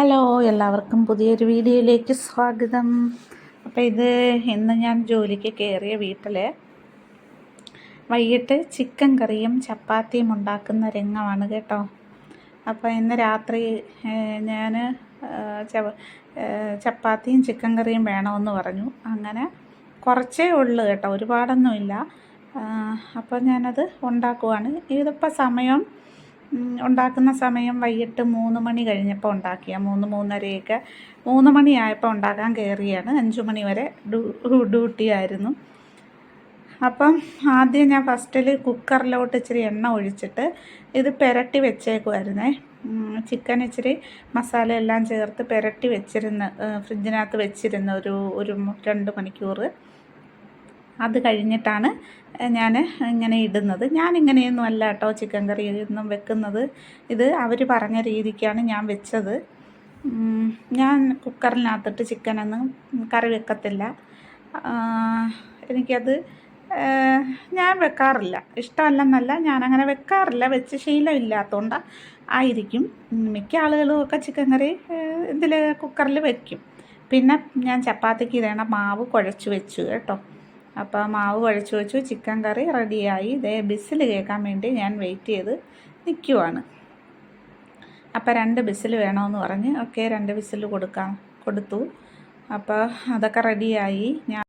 Hello, എല്ലാവർക്കും പുതിയൊരു വീഡിയോയിലേക്ക് സ്വാഗതം. അപ്പോൾ ഇന്ന് ഞാൻ ജോലിക്ക് കയറിയ വീട്ടിൽ വൈകിട്ട് ചിക്കൻ കറിയും ചപ്പാത്തിയും ഉണ്ടാക്കുന്ന രംഗമാണ് കേട്ടോ. അപ്പോൾ ഇന്ന് രാത്രി ഞാൻ ചപ്പാത്തിയും ചിക്കൻ കറിയും വേണമെന്ന് പറഞ്ഞു. അങ്ങനെ കുറച്ചേ ഉള്ളൂ കേട്ടോ, ഒരുപാടൊന്നുമില്ല. അപ്പോൾ ഞാനത് ഉണ്ടാക്കുവാണ്. ഇതിപ്പോൾ ഉണ്ടാക്കുന്ന സമയം വൈകിട്ട് 3 മണി കഴിഞ്ഞപ്പോൾ ഉണ്ടാക്കിയ 3-3:30 3 മണിയായപ്പോൾ ഉണ്ടാക്കാൻ കയറിയാണ്. 5 മണി വരെ ഡ്യൂട്ടി ആയിരുന്നു. അപ്പം ആദ്യം ഞാൻ ഫസ്റ്റിൽ കുക്കറിലോട്ട് ഇച്ചിരി എണ്ണ ഒഴിച്ചിട്ട് ഇത് പുരട്ടി വെച്ചേക്കുമായിരുന്നേ. ചിക്കൻ ഇച്ചിരി മസാല എല്ലാം ചേർത്ത് പുരട്ടി വെച്ചിരുന്ന് ഫ്രിഡ്ജിനകത്ത് വെച്ചിരുന്ന ഒരു 2 മണിക്കൂർ. അത് കഴിഞ്ഞിട്ടാണ് ഞാൻ ഇങ്ങനെ ഇടുന്നത്. ഞാനിങ്ങനെയൊന്നും അല്ല കേട്ടോ ചിക്കൻ കറി ഒന്നും വെക്കുന്നത്. ഇത് അവർ പറഞ്ഞ രീതിക്കാണ് ഞാൻ വെച്ചത്. ഞാൻ കുക്കറിനകത്തിട്ട് ചിക്കനൊന്നും കറി വെക്കത്തില്ല. എനിക്കത് ഞാൻ വെക്കാറില്ല, ഇഷ്ടമല്ലെന്നല്ല, ഞാനങ്ങനെ വെക്കാറില്ല. വെച്ച് ശീലമില്ലാത്തതുകൊണ്ട് ആയിരിക്കും. മിക്ക ആളുകളും ഒക്കെ ചിക്കൻ കറി ഇതിൽ കുക്കറിൽ വെക്കും. പിന്നെ ഞാൻ ചപ്പാത്തിക്ക് ഇതേണ മാവ് കുഴച്ച് വെച്ചു കേട്ടോ. അപ്പോൾ മാവ് കുഴച്ച് വെച്ചു, ചിക്കൻ കറി റെഡിയായി. ബിസിൽ കേൾക്കാൻ വേണ്ടി ഞാൻ വെയിറ്റ് ചെയ്ത് നിൽക്കുവാണ്. അപ്പോൾ 2 ബിസിൽ വേണമെന്ന് പറഞ്ഞ് ഓക്കെ 2 ബിസിൽ കൊടുത്തു. അപ്പോൾ അതൊക്കെ റെഡിയായി. ഞാൻ